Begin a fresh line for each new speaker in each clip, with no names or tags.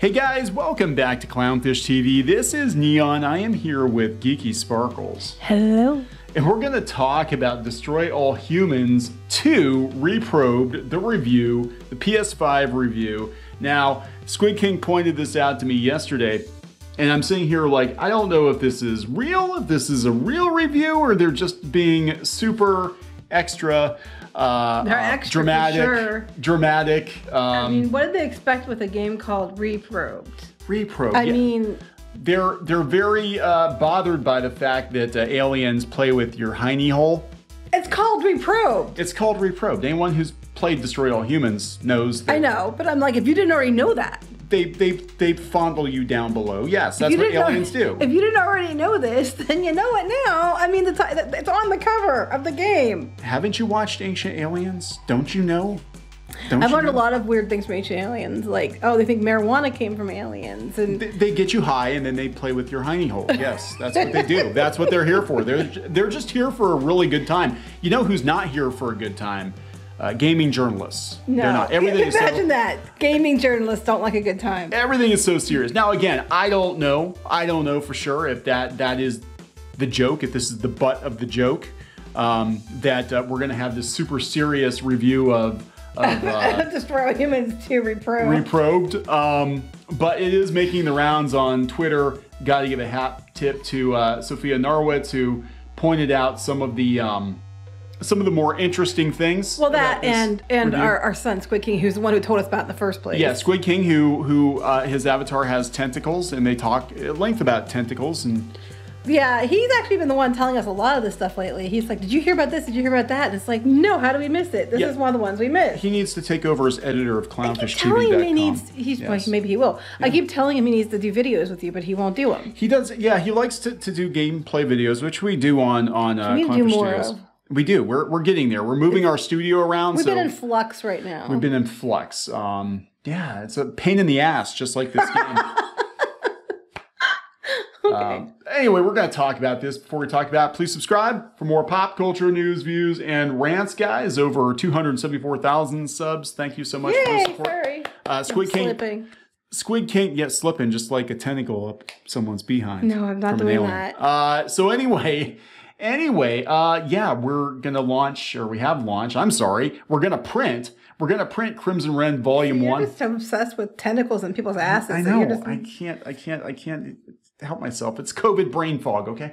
Hey guys, welcome back to Clownfish TV. This is Neon. I am here with Geeky Sparkles.
Hello.
And we're going to talk about Destroy All Humans 2 Reprobed, the review, the PS5 review. Now, Squid King pointed this out to me yesterday, and I'm sitting here like, I don't know if this is real, if this is a real review, or they're just being super extra, dramatic.
For sure.
Dramatic.
I mean, what did they expect with a game called Reprobed?
Reprobed.
I mean,
they're very bothered by the fact that aliens play with your hiney hole.
it's called Reprobed.
It's called Reprobed. Anyone who's played Destroy All Humans knows that.
I know, but I'm like, if you didn't already know that.
They fondle you down below. Yes, that's what aliens do.
If you didn't already know this, then you know it now. I mean, it's on the cover of the game.
Haven't you watched Ancient Aliens? Don't you know?
I've learned a lot of weird things from Ancient Aliens, like, oh, they think marijuana came from aliens. And
they get you high and then they play with your hiney hole. Yes, that's what they do. That's what they're here for. They're just here for a really good time. You know who's not here for a good time? Gaming journalists.
No,
they're not. Everything is
imagine that. Gaming journalists don't like a good time.
Everything is so serious. Now, again, I don't know for sure if that is the joke, if this is the butt of the joke, that we're going to have this super serious review of
Destroy All Humans 2
Reprobed. But it is making the rounds on Twitter. Got to give a hat tip to Sophia Narwitz, who pointed out some of the more interesting things.
Well, that and our son Squid King, who's the one who told us about it in the first place.
Yeah, Squid King, who his avatar has tentacles, and they talk at length about tentacles. And
yeah, he's actually been the one telling us a lot of this stuff lately. He's like, did you hear about this? Did you hear about that? And it's like, no, how do we miss it? This is one of the ones we missed.
He needs to take over as editor of ClownfishTV.com.
Maybe he will. Yeah. I keep telling him he needs to do videos with you, but he won't do them.
He does, yeah, he likes to do gameplay videos, which we do on Clownfish Studios. We do. We're getting there. We're moving our studio around.
We've been in flux right now.
We've been in flux. Yeah, it's a pain in the ass, just like this game.
Okay.
Anyway, we're going to talk about this. Before we talk about it, please subscribe for more pop culture news, views, and rants, guys. Over 274,000 subs. Thank you so much for the support.
Sorry.
Squid King, yeah, slipping just like a tentacle up someone's behind.
No, I'm not doing that.
So anyway, yeah, we're going to launch, or we have launched, I'm sorry, we're going to print Crimson Ren Volume 1.
You're just so obsessed with tentacles in people's asses.
I know. I can't help myself. It's COVID brain fog, okay?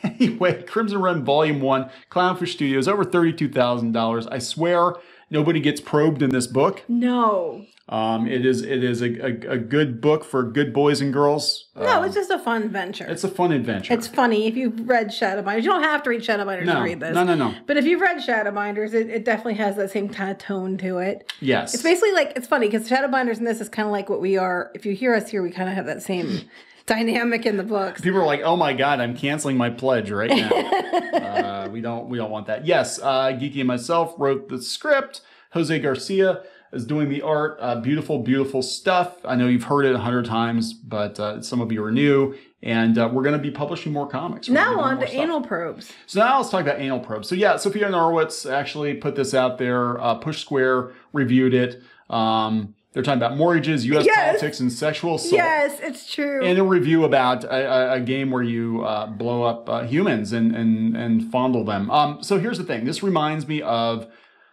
Anyway, Crimson Ren Volume 1, Clownfish Studios, over $32,000. I swear nobody gets probed in this book.
No.
It is a good book for good boys and girls.
No, it's just a fun adventure.
It's a fun adventure.
It's funny. If you've read Shadowbinders, you don't have to read Shadowbinders to read this.
No.
But if you've read Shadowbinders, it definitely has that same kind of tone to it.
Yes.
It's basically like, it's funny because Shadowbinders and this is kind of like what we are. If you hear us here, we kind of have that same dynamic in the books.
People are like, oh my God, I'm canceling my pledge right now. We don't want that. Yes, Geeky and myself wrote the script. Jose Garcia is doing the art. Beautiful, beautiful stuff. I know you've heard it 100 times, but some of you are new. And we're going to be publishing more comics.
Now on to anal probes.
So now let's talk about anal probes. So yeah, Sophia Norwitz actually put this out there. Push Square reviewed it. They're talking about mortgages, U.S. politics, and sexual assault.
Yes, it's true.
And a review about a game where you blow up humans and fondle them. So here's the thing. This reminds me of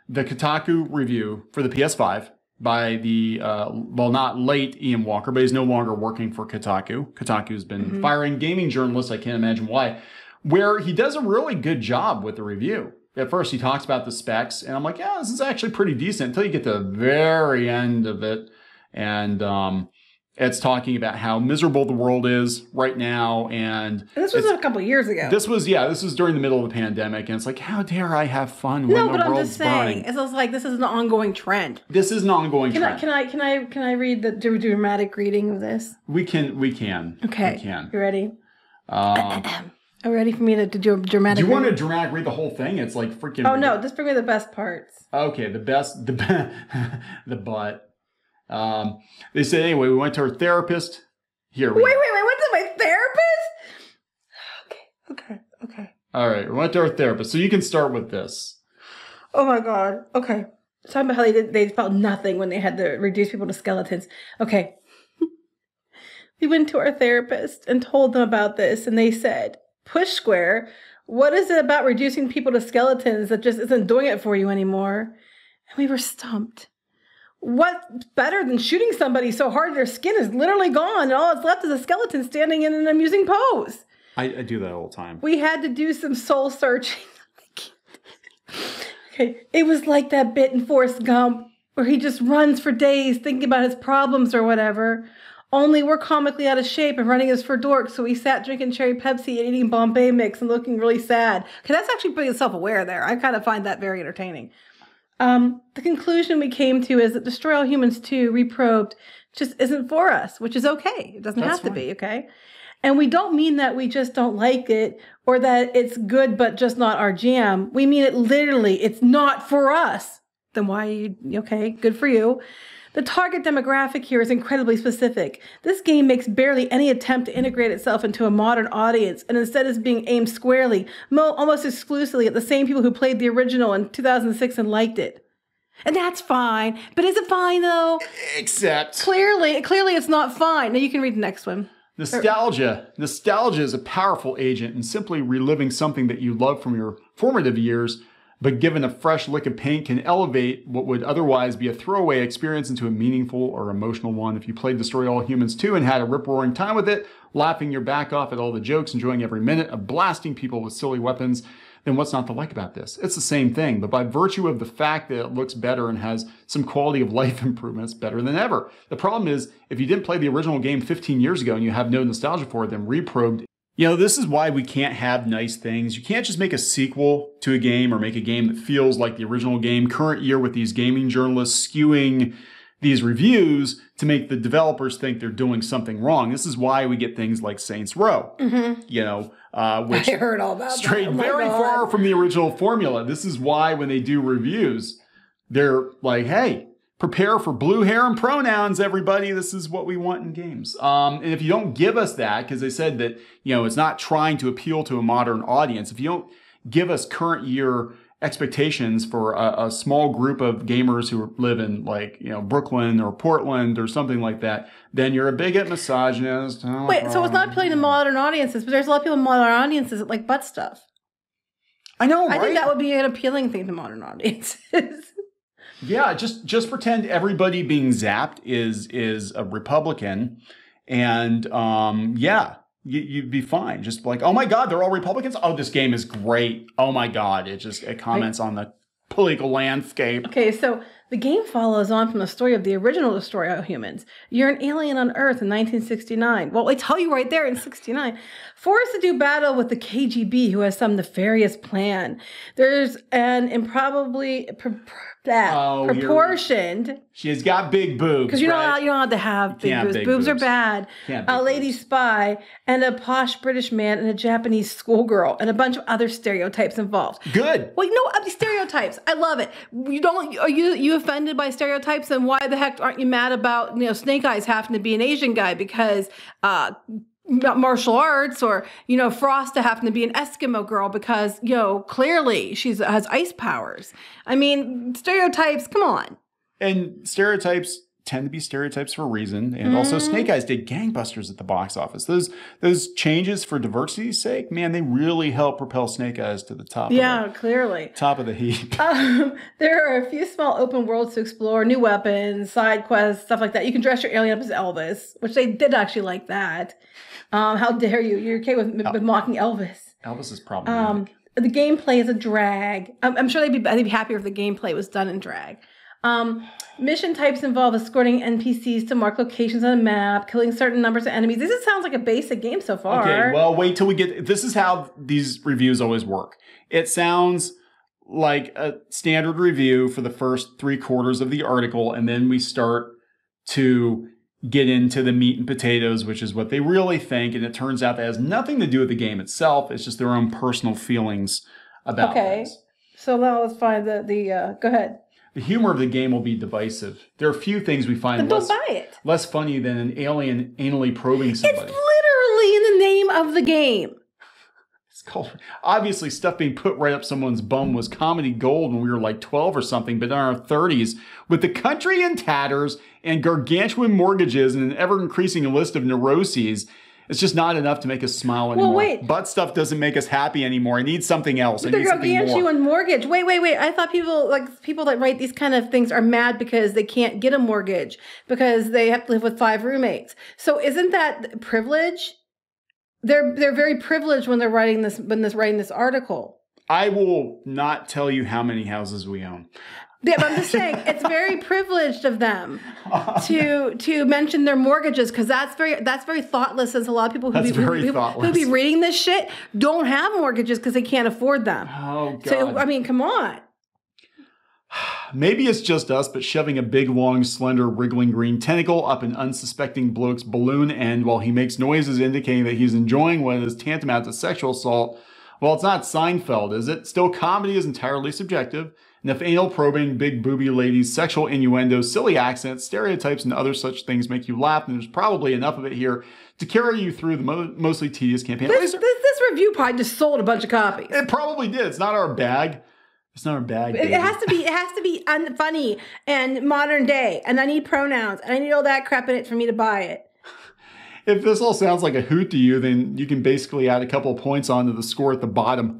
the Kotaku review for the PS5 by the, well, not late Ian Walker, but he's no longer working for Kotaku. Kotaku's been firing gaming journalists, I can't imagine why, where he does a really good job with the review. At first, he talks about the specs, and I'm like, yeah, this is actually pretty decent until you get to the very end of it. And it's talking about how miserable the world is right now. And
this was a couple of years ago.
This was during the middle of the pandemic. And it's like, how dare I have fun when the world's burning? No, but I'm just saying.
It's like, this is an ongoing trend.
This is an ongoing trend.
Can I read the dramatic reading of this?
We can. Okay.
We can. You ready? Are you ready for me to do a dramatic
read? Do you want to dramatic read the whole thing? It's like freaking...
Oh, no. Just bring me the best parts.
Okay. The butt. They said, anyway, we went to our therapist. Wait, went
to my therapist? Okay.
All right. We went to our therapist. So you can start with this.
Oh, my God. Okay. talking about how they felt nothing when they had to reduce people to skeletons. Okay. We went to our therapist and told them about this, and they said, Push Square, what is it about reducing people to skeletons that just isn't doing it for you anymore? And we were stumped. What's better than shooting somebody so hard their skin is literally gone and all that's left is a skeleton standing in an amusing pose?
I do that all the time.
We had to do some soul searching. Okay, it was like that bit in Forrest Gump where he just runs for days thinking about his problems or whatever. Only we're comically out of shape and running is for dorks, so we sat drinking cherry Pepsi and eating Bombay mix and looking really sad. Okay, that's actually pretty self-aware there. I kind of find that very entertaining. The conclusion we came to is that Destroy All Humans 2 Reprobed just isn't for us, which is okay. It doesn't have to be, okay? And we don't mean that we just don't like it or that it's good but just not our jam. We mean it literally. It's not for us. Then why, okay, good for you. The target demographic here is incredibly specific. This game makes barely any attempt to integrate itself into a modern audience and instead is being aimed squarely, almost exclusively at the same people who played the original in 2006 and liked it. And that's fine. But is it fine, though?
Except...
Clearly it's not fine. Now you can read the next one.
Nostalgia. Nostalgia is a powerful agent in simply reliving something that you love from your formative years, but given a fresh lick of paint can elevate what would otherwise be a throwaway experience into a meaningful or emotional one. If you played Destroy All Humans 2 and had a rip-roaring time with it, laughing your back off at all the jokes, enjoying every minute of blasting people with silly weapons, then what's not to like about this? It's the same thing, but by virtue of the fact that it looks better and has some quality of life improvements, better than ever. The problem is, if you didn't play the original game 15 years ago and you have no nostalgia for it, then Reprobed. You know, this is why we can't have nice things. You can't just make a sequel to a game or make a game that feels like the original game current year with these gaming journalists skewing these reviews to make the developers think they're doing something wrong. This is why we get things like Saints Row, you know, which
I heard all about
strayed
that.
very far from the original formula. This is why when they do reviews, they're like, hey, prepare for blue hair and pronouns, everybody. This is what we want in games. And if you don't give us that, because they said that, you know, it's not trying to appeal to a modern audience. If you don't give us current year expectations for a small group of gamers who live in, like, you know, Brooklyn or Portland or something like that, then you're a bigot, misogynist.
Wait, so it's not appealing to modern audiences, but there's a lot of people in modern audiences that like butt stuff.
I know, right?
I think that would be an appealing thing to modern audiences.
Yeah, just pretend everybody being zapped is a Republican, and yeah, you'd be fine. Just like, oh my God, they're all Republicans. Oh, this game is great. Oh my God, it comments on the political landscape.
Okay, so the game follows on from the story of the original Destroy All Humans. You're an alien on Earth in 1969. Well, I tell you right there in 69. Forced to do battle with the KGB, who has some nefarious plan. There's an improbably proportioned.
She's got big boobs.
Because you don't have to have big boobs. Boobs are bad. A lady spy and a posh British man and a Japanese schoolgirl and a bunch of other stereotypes involved.
Good.
Well, you know what? Stereotypes. I love it. Are you offended by stereotypes? And why the heck aren't you mad about, you know, Snake Eyes having to be an Asian guy because martial arts, or, you know, Frost to happen to be an Eskimo girl because, you know, clearly she has ice powers. I mean, stereotypes, come on.
And stereotypes tend to be stereotypes for a reason. And also Snake Eyes did gangbusters at the box office. Those changes for diversity's sake, man, they really help propel Snake Eyes to the top.
Clearly.
Top of the heap.
There are a few small open worlds to explore, new weapons, side quests, stuff like that. You can dress your alien up as Elvis, which they did actually like that. How dare you? You're okay with mocking Elvis.
Elvis is problematic.
The gameplay is a drag. I'm sure they'd be happier if the gameplay was done in drag. Mission types involve escorting NPCs to mark locations on a map, killing certain numbers of enemies. This sounds like a basic game so far.
Okay, well, wait till we get... This is how these reviews always work. It sounds like a standard review for the first 3/4 of the article, and then we start to get into the meat and potatoes, which is what they really think, and it turns out that has nothing to do with the game itself. It's just their own personal feelings about things.
So now let's find the go ahead.
The humor of the game will be divisive. There are a few things we find less funny than an alien anally probing somebody.
It's literally in the name of the game.
called, obviously stuff being put right up someone's bum was comedy gold when we were like 12 or something, but in our 30s, with the country in tatters and gargantuan mortgages and an ever-increasing list of neuroses, it's just not enough to make us smile anymore.
Well, wait.
Butt stuff doesn't make us happy anymore. I need something else.
But they're gargantuan mortgage. Wait. I thought people that write these kind of things are mad because they can't get a mortgage because they have to live with 5 roommates. So isn't that privilege? They're very privileged when they're writing this article.
I will not tell you how many houses we own.
Yeah, but I'm just saying it's very privileged of them to mention their mortgages because that's very thoughtless. As a lot of people who be reading this shit don't have mortgages because they can't afford them.
Oh God!
So I mean, come on.
Maybe it's just us, but shoving a big, long, slender, wriggling green tentacle up an unsuspecting bloke's balloon end while he makes noises indicating that he's enjoying what is tantamount to sexual assault. Well, it's not Seinfeld, is it? Still, comedy is entirely subjective. And if anal probing, big booby ladies, sexual innuendos, silly accents, stereotypes, and other such things make you laugh, then there's probably enough of it here to carry you through the mostly tedious campaign.
This review probably just sold a bunch of copies.
It probably did. It's not our bag. It's not our bag.
It has to be funny and modern day, and I need pronouns, and I need all that crap in it for me to buy it.
If this all sounds like a hoot to you, then you can basically add a couple of points onto the score at the bottom.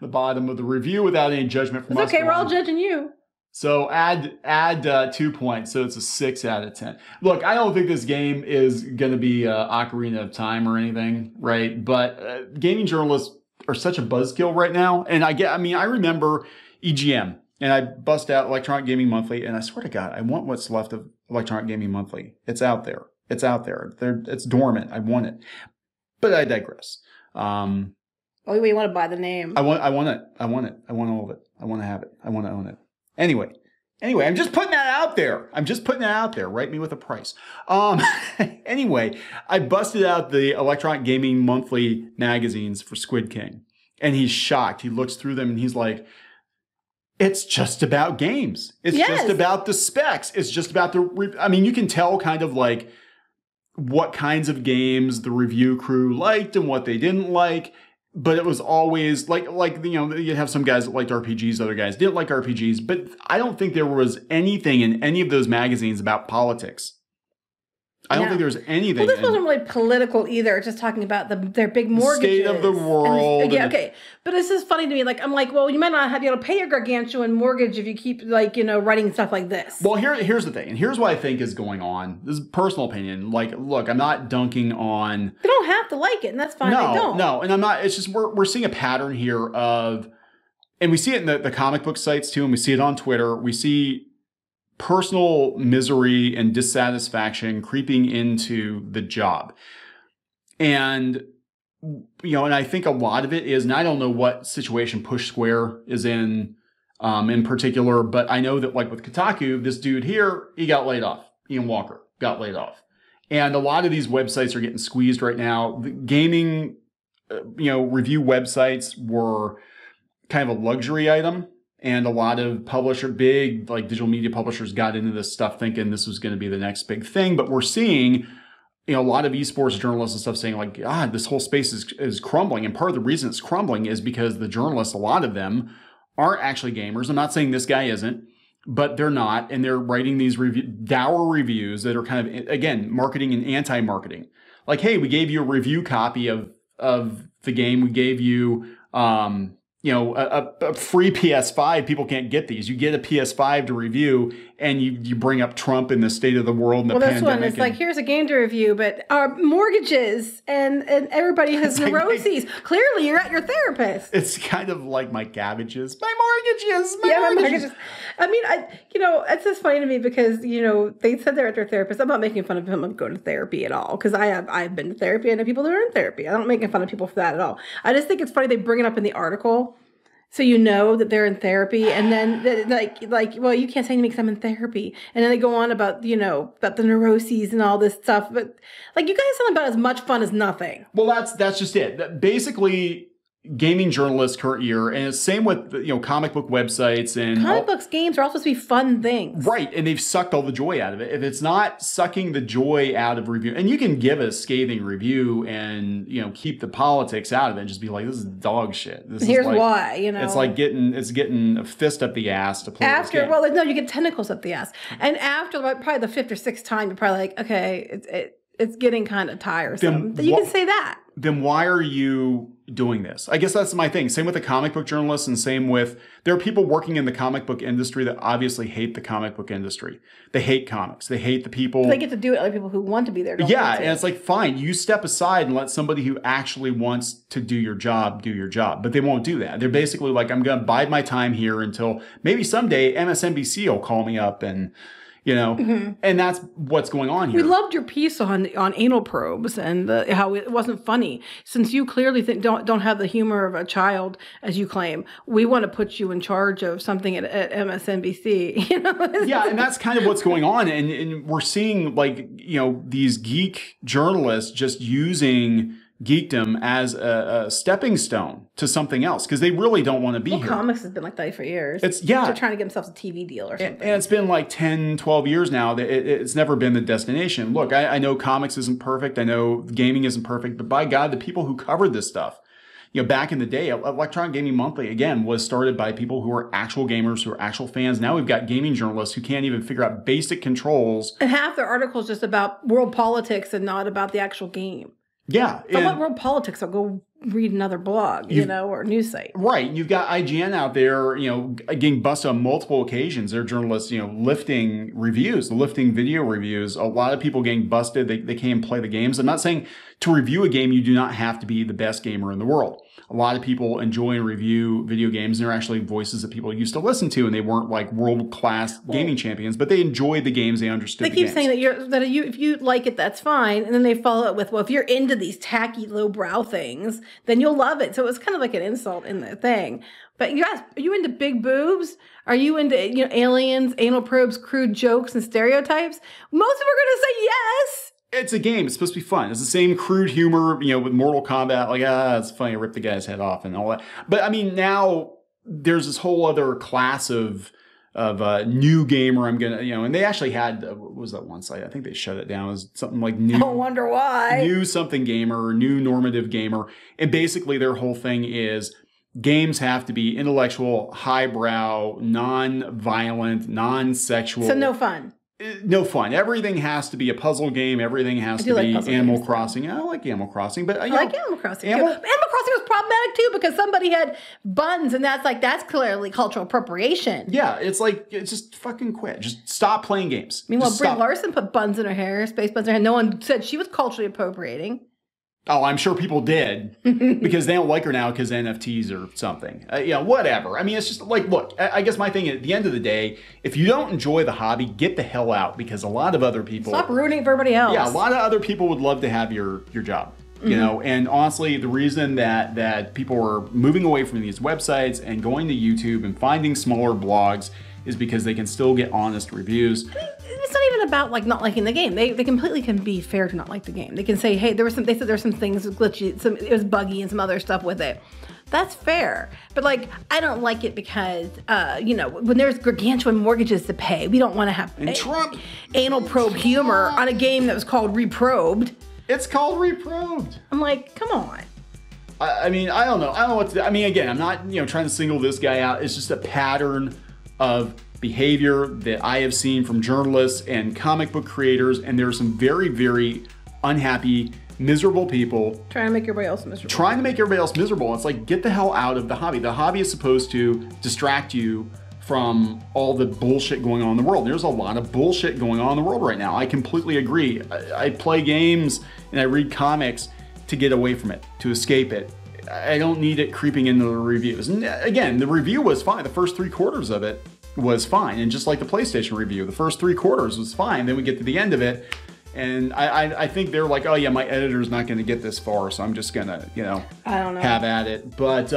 The bottom of the review without any judgment from us.
It's okay, we're all judging you.
So add 2 points, so it's a 6 out of 10. Look, I don't think this game is going to be Ocarina of Time or anything, right? But gaming journalists are such a buzzkill right now. And I remember EGM, and I bust out Electronic Gaming Monthly, and I swear to God, I want what's left of Electronic Gaming Monthly. It's out there. It's out there. It's dormant. I want it. But I digress.
Oh, you want to buy the name.
I want it. I want it. I want all of it. I want to have it. I want to own it. Anyway, I'm just putting that out there. Write me with a price. Anyway, I busted out the Electronic Gaming Monthly magazines for Squid King. And he's shocked. He looks through them and he's like, it's just about games. It's just about the specs. It's just about you can tell kind of like what kinds of games the review crew liked and what they didn't like. But it was always like you have some guys that liked RPGs, other guys didn't like RPGs. But I don't think there was anything in any of those magazines about politics. I don't think there was anything.
Well, this wasn't really political either. It's just talking about their big mortgages.
State of the world.
Okay. But this is funny to me. Like, I'm like, well, you might not be able to pay your gargantuan mortgage if you keep writing stuff like this.
Well, here's the thing. And here's what I think is going on. This is personal opinion. Like, look, I'm not dunking on.
They don't have to like it, and that's fine. They don't.
No. And I'm not. It's just we're seeing a pattern here of, and we see it in the comic book sites too, and we see it on Twitter. We see personal misery and dissatisfaction creeping into the job. And, and I think a lot of it is, and I don't know what situation Push Square is in particular, but I know that like with Kotaku, this dude here, he got laid off. Ian Walker got laid off. And a lot of these websites are getting squeezed right now. The gaming, review websites were kind of a luxury item. And a lot of big like digital media publishers got into this stuff thinking this was going to be the next big thing. But we're seeing, a lot of esports journalists and stuff saying like, God, this whole space is crumbling. And part of the reason it's crumbling is because the journalists, a lot of them, aren't actually gamers. I'm not saying this guy isn't, but they're not. And they're writing these dour reviews that are kind of, again, marketing and anti-marketing. Like, hey, we gave you a review copy of the game. We gave you, a free PS5. People can't get these. You get a PS5 to review, and you bring up Trump and the state of the world and the pandemic. Well, this one is
like, here's a game to review, but our mortgages and everybody has neuroses. Clearly, you're at your therapist.
It's kind of like my cabbages. My mortgages.
I mean, it's just funny to me because, they said they're at their therapist. I'm not making fun of them of going to therapy at all because I've been to therapy and I know people that are in therapy. I'm not making fun of people for that at all. I just think it's funny they bring it up in the article. So that they're in therapy, and then well, you can't say anything because I'm in therapy, and then they go on about about the neuroses and all this stuff. But like, you guys sound about as much fun as nothing.
Well, that's just it. Basically, gaming journalists current year, and it's same with, you know, comic book websites and
comic books games are all supposed to be fun things.
Right, and they've sucked all the joy out of it. If it's not sucking the joy out of review, and you can give a scathing review and, you know, keep the politics out of it and just be like, this is dog shit.
Here's why, you know.
It's like getting a fist up the ass to play this game.
Well, no, you get tentacles up the ass. And after probably the 5th or 6th time, you're probably like, okay, it's getting kind of tiresome. You can say that.
Then why are you doing this? I guess that's my thing. Same with the comic book journalists, and same with, there are people working in the comic book industry that obviously hate the comic book industry. They hate comics. They hate the people.
They get to do it. Other people who want to be there don't
Yeah, and it's like, fine, you step aside and let somebody who actually wants to do your job. But they won't do that. They're basically like, I'm going to bide my time here until maybe someday MSNBC will call me up and, you know, and that's what's going on here.
We loved your piece on anal probes and how it wasn't funny. Since you clearly don't have the humor of a child, as you claim, we want to put you in charge of something at MSNBC. You know?
Yeah, and that's kind of what's going on. And we're seeing, like, you know, these geek journalists just using geekdom as a stepping stone to something else, because they really don't want to be here.
Comics has been like that for years.
They're
trying to get themselves a TV deal or something.
And it's been like 10, 12 years now. It's never been the destination. Look, I know comics isn't perfect. I know gaming isn't perfect. But by God, the people who covered this stuff, you know, back in the day, Electronic Gaming Monthly, again, was started by people who are actual gamers, who are actual fans. Now we've got gaming journalists who can't even figure out basic controls.
And half their articles just about world politics and not about the actual game.
Yeah.
If I want world politics, I'll go read another blog, you know, or news site. Right.
You've got IGN out there, you know, getting busted on multiple occasions. They're journalists, you know, lifting video reviews. A lot of people getting busted. They can't play the games. I'm not saying to review a game, you do not have to be the best gamer in the world. A lot of people enjoy and review video games. They're actually voices that people used to listen to, and they weren't like world-class gaming champions, but they enjoyed the games. They understood the games.
They keep saying that if you like it, that's fine. And then they follow it with, well, if you're into these tacky lowbrow things, then you'll love it. So it's kind of like an insult in the thing. But you ask, are you into big boobs? Are you into, you know, aliens, anal probes, crude jokes, and stereotypes? Most of them are going to say yes.
It's a game. It's supposed to be fun. It's the same crude humor, you know, with Mortal Kombat. Like, it's funny, I ripped the guy's head off and all that. But I mean, now there's this whole other class of new gamer. I'm gonna, you know, and they actually had, what was that one site? I think they shut it down. It was something like new.
Don't wonder why.
New something gamer, new normative gamer, and basically their whole thing is games have to be intellectual, highbrow, non-violent, non-sexual.
So no fun.
No fun. Everything has to be a puzzle game. Everything has to be Animal Crossing. I like Animal Crossing, but I
like Animal Crossing too. Animal Crossing was problematic too because somebody had buns, and that's clearly cultural appropriation.
Yeah, it's like, just fucking quit. Just stop playing games.
Meanwhile, Brie Larson put buns in her hair, space buns in her hair. No one said she was culturally appropriating.
Oh, I'm sure people did because they don't like her now because NFTs or something. Yeah, whatever. I mean, it's just like, look, I guess my thing at the end of the day, if you don't enjoy the hobby, get the hell out, because a lot of other people...
Stop ruining it for everybody else.
Yeah, a lot of other people would love to have your job. You know, and honestly, the reason that people are moving away from these websites and going to YouTube and finding smaller blogs is because they can still get honest reviews.
It's not even about like not liking the game. They completely can be fair to not like the game. They can say, hey, they said there were some things glitchy, it was buggy and some other stuff with it. That's fair. But like, I don't like it because, you know, when there's gargantuan mortgages to pay, we don't want to have anal probe humor on a game that was called Reprobed.
It's called Reprobed.
I'm like, come on.
I mean, I don't know. I don't know what to do. I mean, again, I'm not, you know, trying to single this guy out. It's just a pattern of behavior that I have seen from journalists and comic book creators, and there are some very, very unhappy, miserable people
trying to make everybody else miserable.
Trying to make everybody else miserable. It's like, get the hell out of the hobby. The hobby is supposed to distract you from all the bullshit going on in the world. There's a lot of bullshit going on in the world right now. I completely agree. I play games and I read comics to get away from it, to escape it. I don't need it creeping into the reviews. And again, the review was fine. The first 3/4 of it was fine. And just like the PlayStation review, the first 3/4 was fine. Then we get to the end of it, and I think they're like, oh yeah, my editor's not going to get this far, so I'm just going to, you know,
I don't know,
have at it. But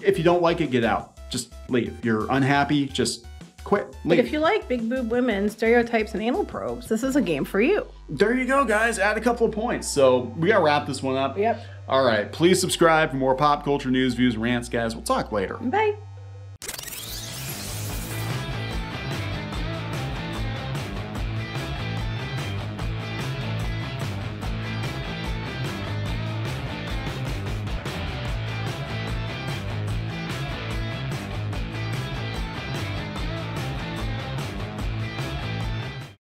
if you don't like it, get out. Just leave. You're unhappy, just quit,
But
leave.
if you like big boob women, stereotypes, and anal probes, this is a game for you.
There you go, guys. Add a couple of points. So we gotta wrap this one up.
Yep.
All right. Please subscribe for more pop culture news, views, rants, guys. We'll talk later.
Bye.